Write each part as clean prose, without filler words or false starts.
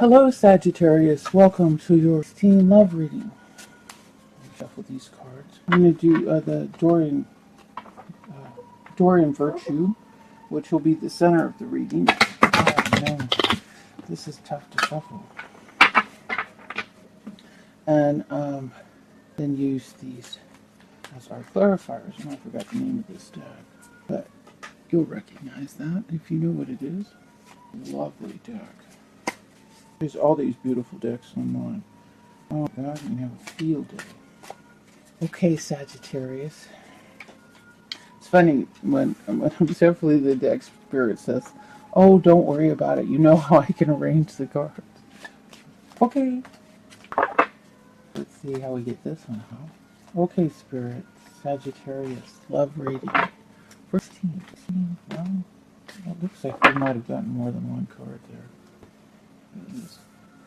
Hello, Sagittarius. Welcome to your teen love reading. Shuffle these cards. I'm going to do the Dorian Virtue, which will be the center of the reading. Oh man, this is tough to shuffle. And then use these as our clarifiers. And I forgot the name of this deck, but you'll recognize that if you know what it is. Lovely deck. There's all these beautiful decks online. Oh God, you can have a field day. Okay, Sagittarius. It's funny when definitely the deck spirit says, "Oh, don't worry about it. You know how I can arrange the cards." Okay. Let's see how we get this one, huh? Okay, Spirit. Sagittarius. Love reading. 15. Well, it looks like we might have gotten more than one card there.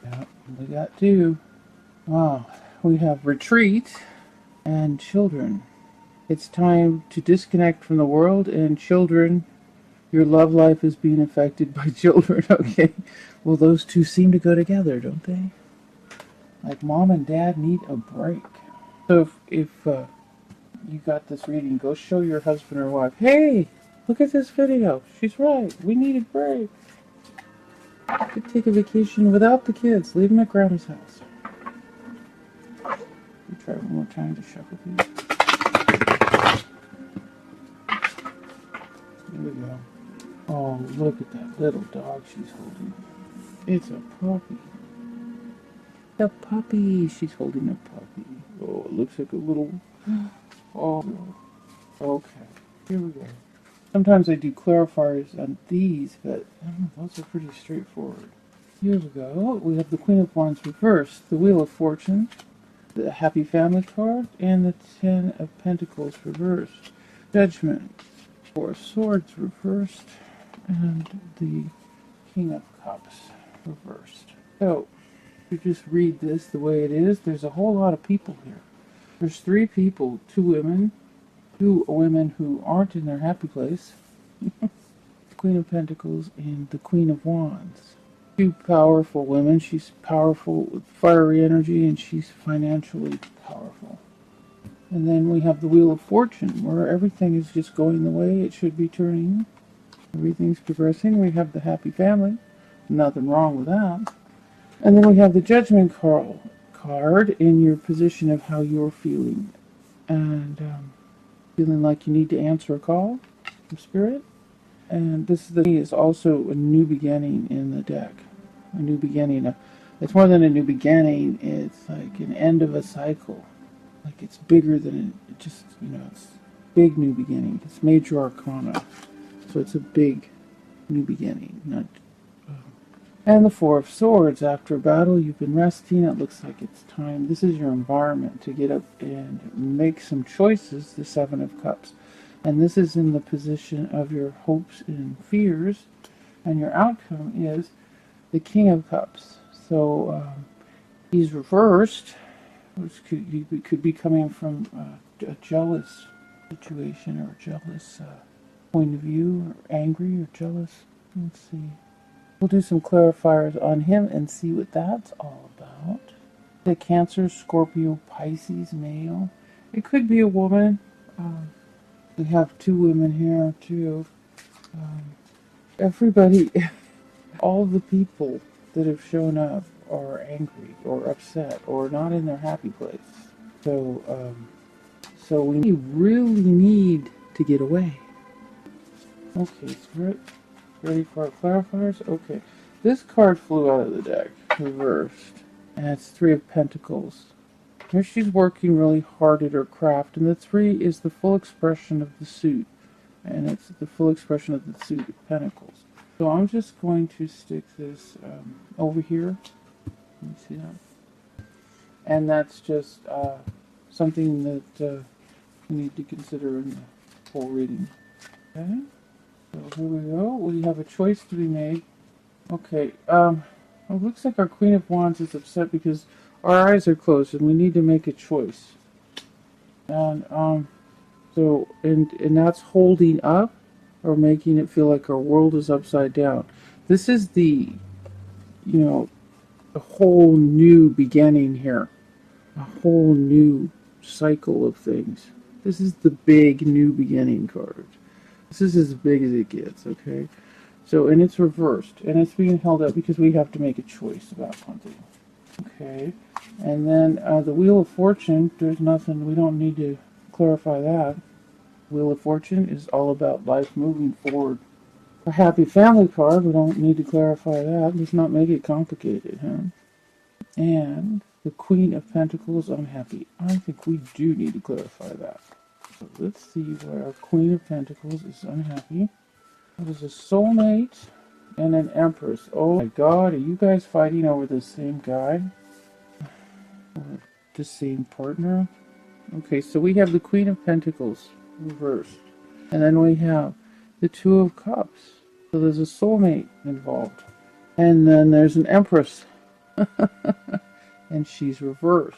Yeah, we got two. Wow. We have retreat and children. It's time to disconnect from the world and children. Your love life is being affected by children. Okay. Well, those two seem to go together, don't they? Like mom and dad need a break. So if you got this reading, go show your husband or wife, hey, look at this video. She's right. We need a break. Could take a vacation without the kids. Leave them at Grandma's house. We try one more time to shuffle these. There we go. Oh, look at that little dog she's holding. It's a puppy. A puppy. She's holding a puppy. Oh, it looks like a little... Oh, okay. Here we go. Sometimes I do clarifiers on these, but those are pretty straightforward. Here we go. We have the Queen of Wands reversed, the Wheel of Fortune, the Happy Family card, and the Ten of Pentacles reversed. Judgment, Four of Swords reversed, and the King of Cups reversed. So, you just read this the way it is. There's a whole lot of people here. There's three people, two women who aren't in their happy place. The Queen of Pentacles and the Queen of Wands. Two powerful women. She's powerful with fiery energy and she's financially powerful. And then we have the Wheel of Fortune where everything is just going the way it should be turning. Everything's progressing. We have the Happy Family. Nothing wrong with that. And then we have the Judgment card in your position of how you're feeling. And feeling like you need to answer a call from Spirit. And this is also a new beginning in the deck. A new beginning. It's more than a new beginning. It's like an end of a cycle. Like it's bigger than it just, it's big new beginning. It's major arcana. So it's a big new beginning, not... And the Four of Swords. After a battle, you've been resting. It looks like it's time. This is your environment to get up and make some choices. The Seven of Cups. And this is in the position of your hopes and fears. And your outcome is the King of Cups. So he's reversed, which could be coming from a jealous situation or a jealous point of view, or angry or jealous. Let's see. We'll do some clarifiers on him and see what that's all about. The Cancer, Scorpio, Pisces, male. It could be a woman. We have two women here too. Everybody, all the people that have shown up are angry or upset or not in their happy place. So, so we really need to get away. Okay, Spirit. Ready for our clarifiers? Okay. This card flew out of the deck, reversed. And it's Three of Pentacles. Here she's working really hard at her craft. And the three is the full expression of the suit. And it's the full expression of the suit of Pentacles. So I'm just going to stick this over here. Let me see that. And that's just something that you need to consider in the whole reading. Okay? So here we go. We have a choice to be made. Okay, it looks like our Queen of Wands is upset because our eyes are closed and we need to make a choice. And so that's holding up or making it feel like our world is upside down. This is the a whole new beginning here, a whole new cycle of things. This is the big new beginning card. This is as big as it gets, okay? So, and it's reversed, and it's being held up because we have to make a choice about something, okay? And then the Wheel of Fortune, there's nothing, we don't need to clarify that. Wheel of Fortune is all about life moving forward. A happy family card, we don't need to clarify that. Let's not make it complicated, huh? And the Queen of Pentacles, unhappy. I think we do need to clarify that. So let's see where our Queen of Pentacles is unhappy. What is a soulmate and an empress? Oh my god, are you guys fighting over the same guy? Or the same partner? Okay, so we have the Queen of Pentacles reversed. And then we have the Two of Cups. So there's a soulmate involved. And then there's an empress. And she's reversed.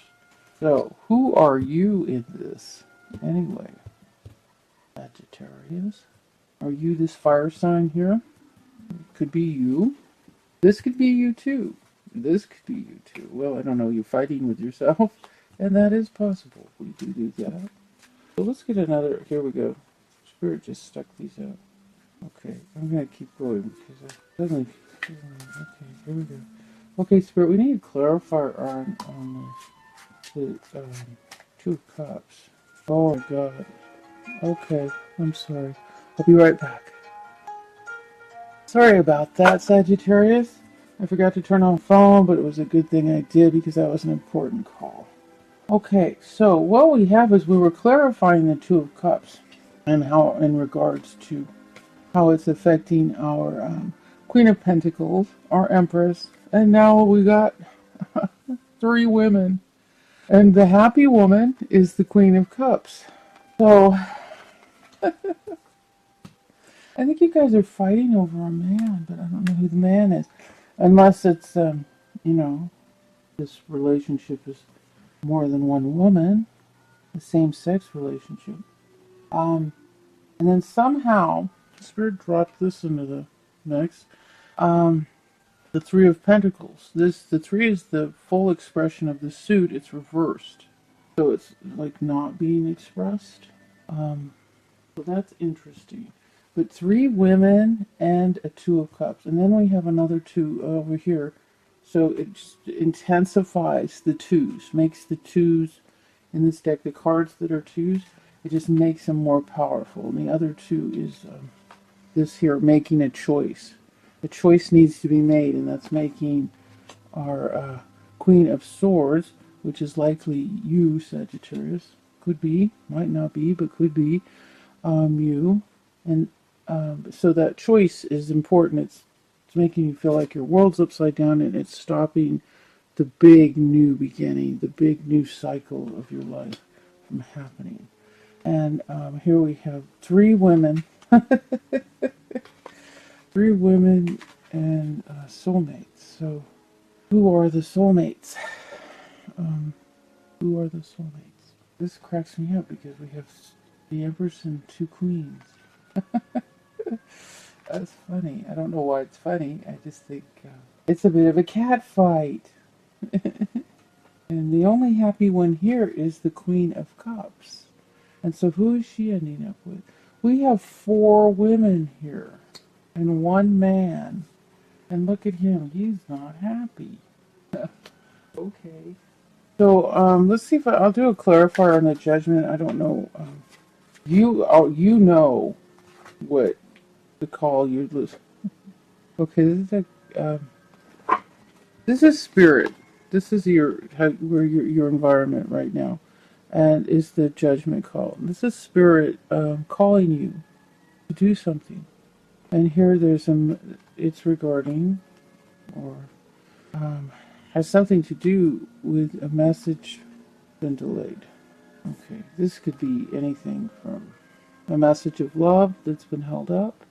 So, who are you in this? Anyway, Sagittarius. Are you this fire sign here? Could be you. This could be you too. This could be you too. Well, I don't know. You're fighting with yourself. And that is possible. We do that. So let's get another. Here we go. Spirit just stuck these out. Okay, I'm going to keep going because I suddenly. Okay, here we go. Okay, Spirit, we need to clarify on the Two of Cups. Oh my god. Okay, I'm sorry. I'll be right back. Sorry about that, Sagittarius. I forgot to turn on the phone, but it was a good thing I did because that was an important call. Okay, so what we have is we were clarifying the Two of Cups and how, in regards to how it's affecting our Queen of Pentacles, our Empress, and now we got 3 women. And the happy woman is the Queen of Cups. So, I think you guys are fighting over a man, but I don't know who the man is. Unless it's, this relationship is more than one woman, the same-sex relationship. And then somehow, Spirit dropped this into the mix. The Three of Pentacles. The 3 is the full expression of the suit. It's reversed. So it's like not being expressed. So that's interesting. But 3 women and a Two of Cups. And then we have another 2 over here. So it just intensifies the 2s. Makes the 2s in this deck, the cards that are 2s, it just makes them more powerful. And the other 2 is this here, making a choice. A choice needs to be made, and that's making our Queen of Swords, which is likely you, Sagittarius. Could be, might not be, but could be you. And so that choice is important. It's making you feel like your world's upside down, and it's stopping the big new beginning, the big new cycle of your life from happening. And here we have 3 women. 3 women and soulmates. So, who are the soulmates? Who are the soulmates? This cracks me up because we have the Empress and 2 queens. That's funny. I don't know why it's funny. I just think it's a bit of a cat fight. And the only happy one here is the Queen of Cups. And so who is she ending up with? We have 4 women here. And 1 man. And look at him. He's not happy. Okay. So, let's see if I'll do a clarifier on the judgment. I don't know. You know what to call you. Okay, this is spirit. This is your environment right now. And is the judgment call. This is spirit calling you to do something. And here it's regarding, or has something to do with a message been delayed. Okay, this could be anything from a message of love that's been held up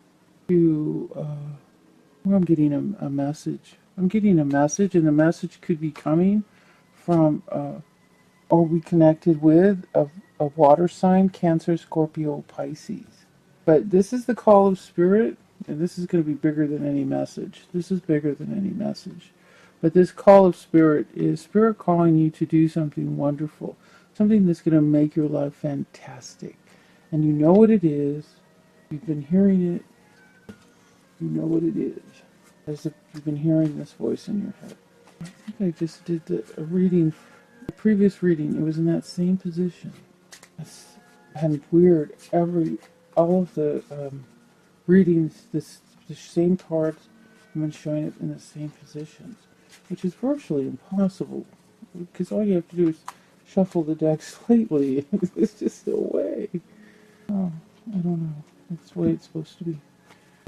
to, well, I'm getting a message. I'm getting a message, and the message could be coming from, are we connected with a water sign, Cancer, Scorpio, Pisces. But this is the call of spirit. And this is going to be bigger than any message. This is bigger than any message. But this call of spirit is spirit calling you to do something wonderful, something that's going to make your life fantastic. And you know what it is. You've been hearing it. You know what it is. As if you've been hearing this voice in your head. I think I just did a reading, the previous reading. It was in that same position. And weird. All of the readings, the same cards, I've been showing it in the same positions, which is virtually impossible, because all you have to do is shuffle the deck slightly. It's just a way. Oh, I don't know. That's the way it's supposed to be.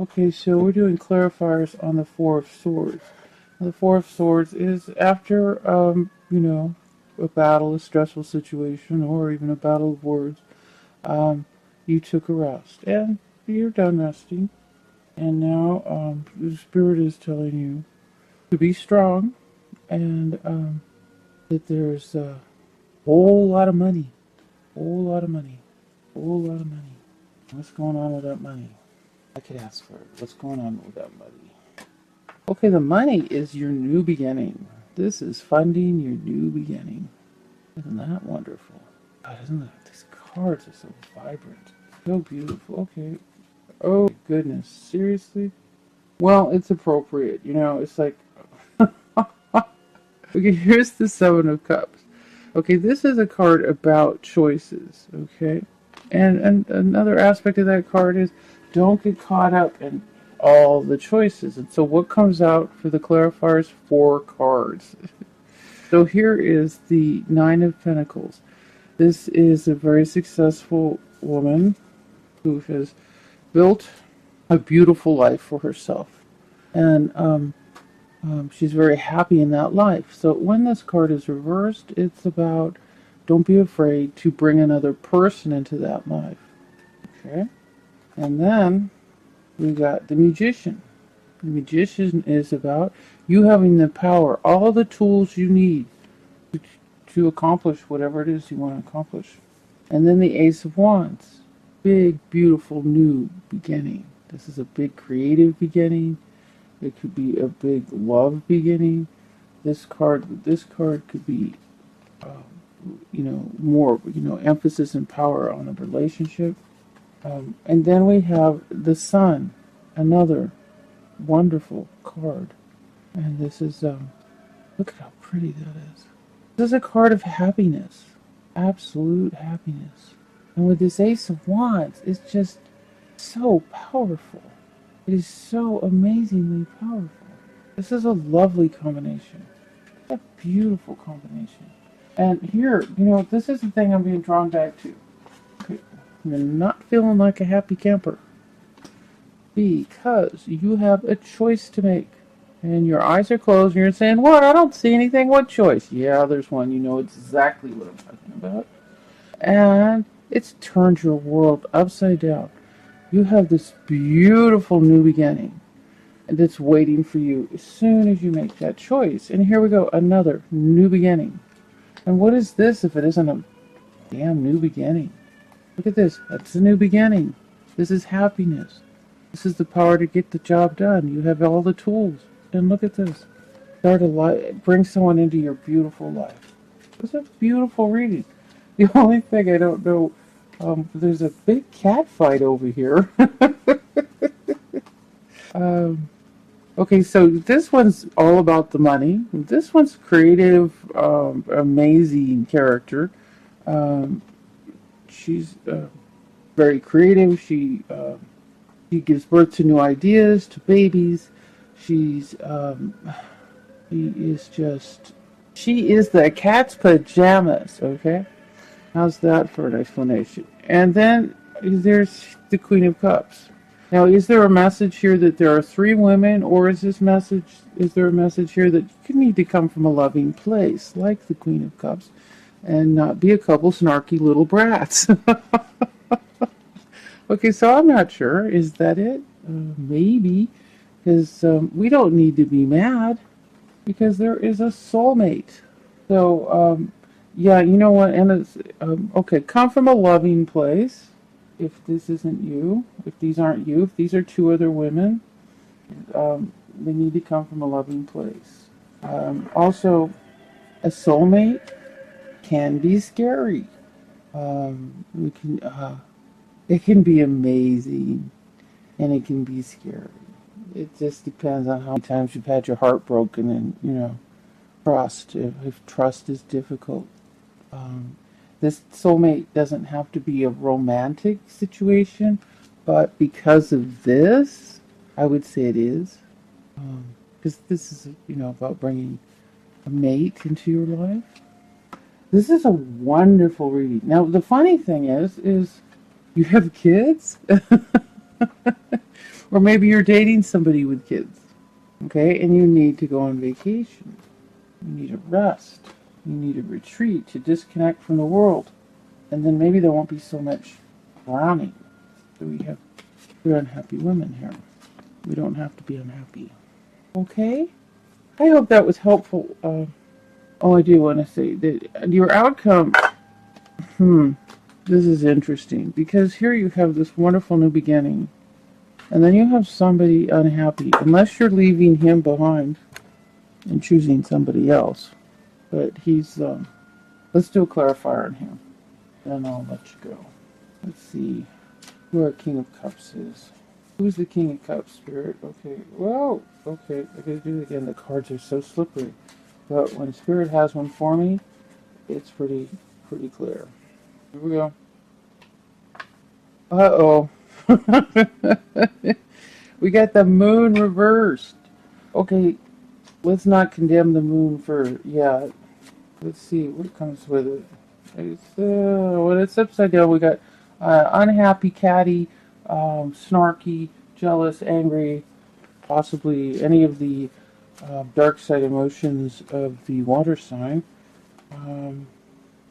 Okay, so we're doing clarifiers on the Four of Swords. Now, the Four of Swords is after, a battle, a stressful situation, or even a battle of words. You took a rest, and you're done resting. And now the Spirit is telling you to be strong, and that there's a whole lot of money. Whole lot of money. Whole lot of money. What's going on with that money? I could ask for it. What's going on with that money? Okay, the money is your new beginning. This is funding your new beginning. Isn't that wonderful? God, isn't that? These cards are so vibrant. So beautiful. Okay. Oh, goodness. Seriously? Well, it's appropriate. It's like... Okay, here's the Seven of Cups. Okay, this is a card about choices. Okay? And another aspect of that card is don't get caught up in all the choices. And so what comes out for the clarifiers? 4 cards. So here is the Nine of Pentacles. This is a very successful woman who has built a beautiful life for herself. And she's very happy in that life. So when this card is reversed, it's about don't be afraid to bring another person into that life. Okay? And then we got the Magician. The Magician is about you having the power, all the tools you need to accomplish whatever it is you want to accomplish. And then the Ace of Wands. Big, beautiful, new beginning. This is a big creative beginning. It could be a big love beginning. This card could be, more, emphasis and power on a relationship. And then we have the Sun, another wonderful card. And this is, look at how pretty that is. This is a card of happiness, absolute happiness. And with this Ace of Wands, it's just so powerful. It is so amazingly powerful. This is a lovely combination. A beautiful combination. And here, this is the thing I'm being drawn back to. Okay. You're not feeling like a happy camper. Because you have a choice to make. And your eyes are closed and you're saying, what? I don't see anything. What choice? Yeah, there's one. You know exactly what I'm talking about. And it's turned your world upside down. You have this beautiful new beginning that's waiting for you as soon as you make that choice. And here we go, another new beginning. And what is this if it isn't a damn new beginning? Look at this. That's a new beginning. This is happiness. This is the power to get the job done. You have all the tools. And look at this. Start a life. Bring someone into your beautiful life. It's a beautiful reading. The only thing I don't know, there's a big cat fight over here. Okay, so this one's all about the money. This one's creative, amazing character. She's very creative. She gives birth to new ideas, to babies. She is the cat's pajamas, okay? How's that for an explanation? And then there's the Queen of Cups. Now, is there a message here that there are 3 women, or is there a message here that you need to come from a loving place, like the Queen of Cups, and not be a couple snarky little brats? Okay, so I'm not sure. Is that it? Maybe. Because we don't need to be mad, because there is a soulmate. So, yeah, you know what? And it's, okay, come from a loving place. If this isn't you, if these aren't you, if these are 2 other women, they need to come from a loving place. Also, a soulmate can be scary. We can, it can be amazing, and it can be scary. It just depends on how many times you've had your heart broken, and trust. If trust is difficult, this soulmate doesn't have to be a romantic situation, but because of this, I would say it is. Because this is, about bringing a mate into your life. This is a wonderful reading. Now, the funny thing is you have kids, or maybe you're dating somebody with kids, okay, and you need to go on vacation. You need a rest. You need a retreat to disconnect from the world. And then maybe there won't be so much drowning. So we have 3 unhappy women here. We don't have to be unhappy. Okay? I hope that was helpful. I do want to say that your outcome, this is interesting. Because here you have this wonderful new beginning. And then you have somebody unhappy. Unless you're leaving him behind and choosing somebody else. But he's, let's do a clarifier on him. Then I'll let you go. Let's see who our King of Cups is. Who's the King of Cups, Spirit? Okay, whoa, okay, I gotta do it again. The cards are so slippery. But when Spirit has one for me, it's pretty clear. Here we go. Uh-oh. We got the moon reversed. Okay, let's not condemn the moon for, let's see what comes with it. When it's upside down, we got unhappy, catty, snarky, jealous, angry, possibly any of the dark side emotions of the water sign. And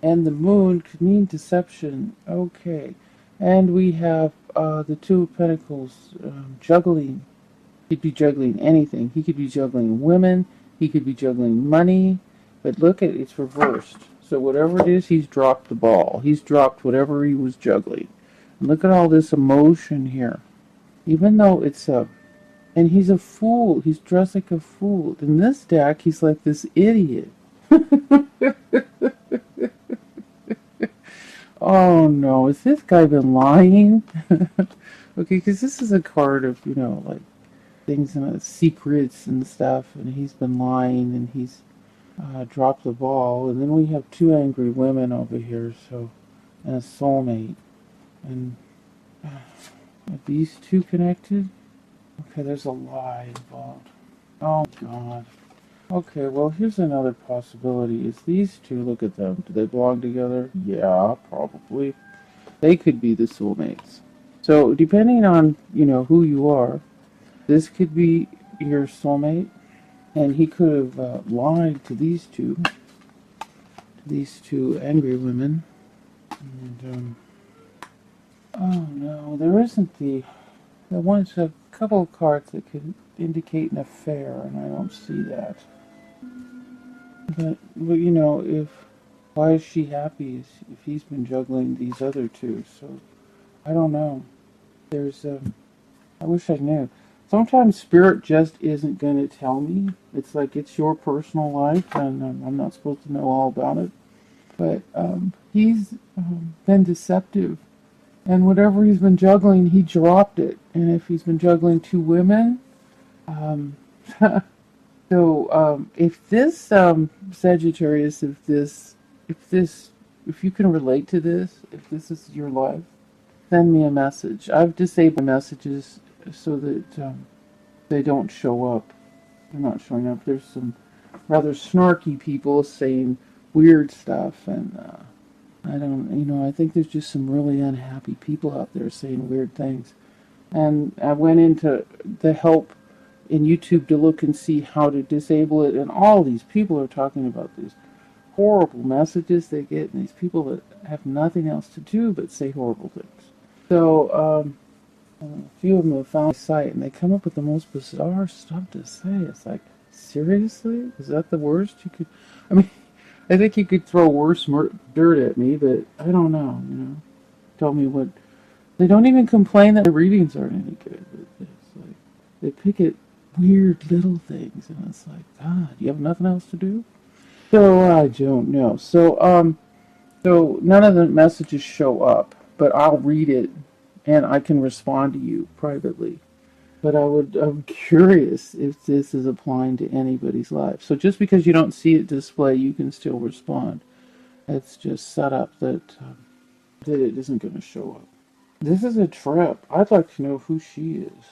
the moon could mean deception. Okay. And we have the 2 of Pentacles, juggling. He could be juggling anything. He could be juggling women. He could be juggling money. But look at it, it's reversed. So whatever it is, he's dropped the ball. He's dropped whatever he was juggling. And look at all this emotion here. Even though it's and he's a fool. He's dressed like a fool. In this deck, he's like this idiot. Oh no, has this guy been lying? Okay, because this is a card of, like things and secrets and stuff, and he's been lying, and he's dropped the ball. And then we have 2 angry women over here, so, and a soulmate. And are these 2 connected? Okay, there's a lie involved. Oh God. Okay, well, here's another possibility. Is these 2, look at them. Do they belong together? Yeah, probably. They could be the soulmates. So, depending on, who you are, this could be your soulmate, and he could have lied to these 2 angry women. And, oh no, there isn't there was a couple of cards that could indicate an affair, and I don't see that. But why is she happy if he's been juggling these other 2? So, I don't know. I wish I knew. Sometimes Spirit just isn't going to tell me. It's like it's your personal life, and I'm not supposed to know all about it. But he's been deceptive. And whatever he's been juggling, he dropped it. And if he's been juggling 2 women, so if this Sagittarius, if you can relate to this, if this is your life, send me a message. I've disabled messages so that they don't show up. They're not showing up. There's some rather snarky people saying weird stuff, and I think there's just some really unhappy people out there saying weird things. And I went into the help in YouTube to look and see how to disable it, and all these people are talking about these horrible messages they get, and these people that have nothing else to do but say horrible things. So, a few of them have found a site, and they come up with the most bizarre stuff to say. It's like, seriously? Is that the worst you could... I mean, I think you could throw worse dirt at me, but I don't know, Tell me what... They don't even complain that the readings aren't any good. But it's like, they pick it weird little things, and it's like, God, you have nothing else to do? So I don't know. So none of the messages show up, but I'll read it and I can respond to you privately. But I'm curious if this is applying to anybody's life. So just because you don't see it display, you can still respond. It's just set up that it isn't going to show up. This is a trip. I'd like to know who she is.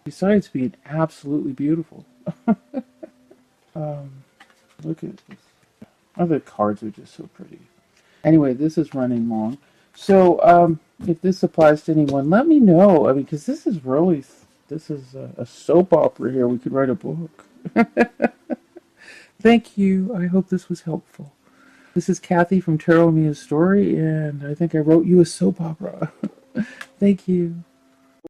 Besides being absolutely beautiful. Look at this. Oh, the cards are just so pretty. Anyway, this is running long. So, if this applies to anyone, let me know. I mean, because this is a soap opera here. We could write a book. Thank you. I hope this was helpful. This is Kathy from Tarot Mia's Story, and I think I wrote you a soap opera. Thank you.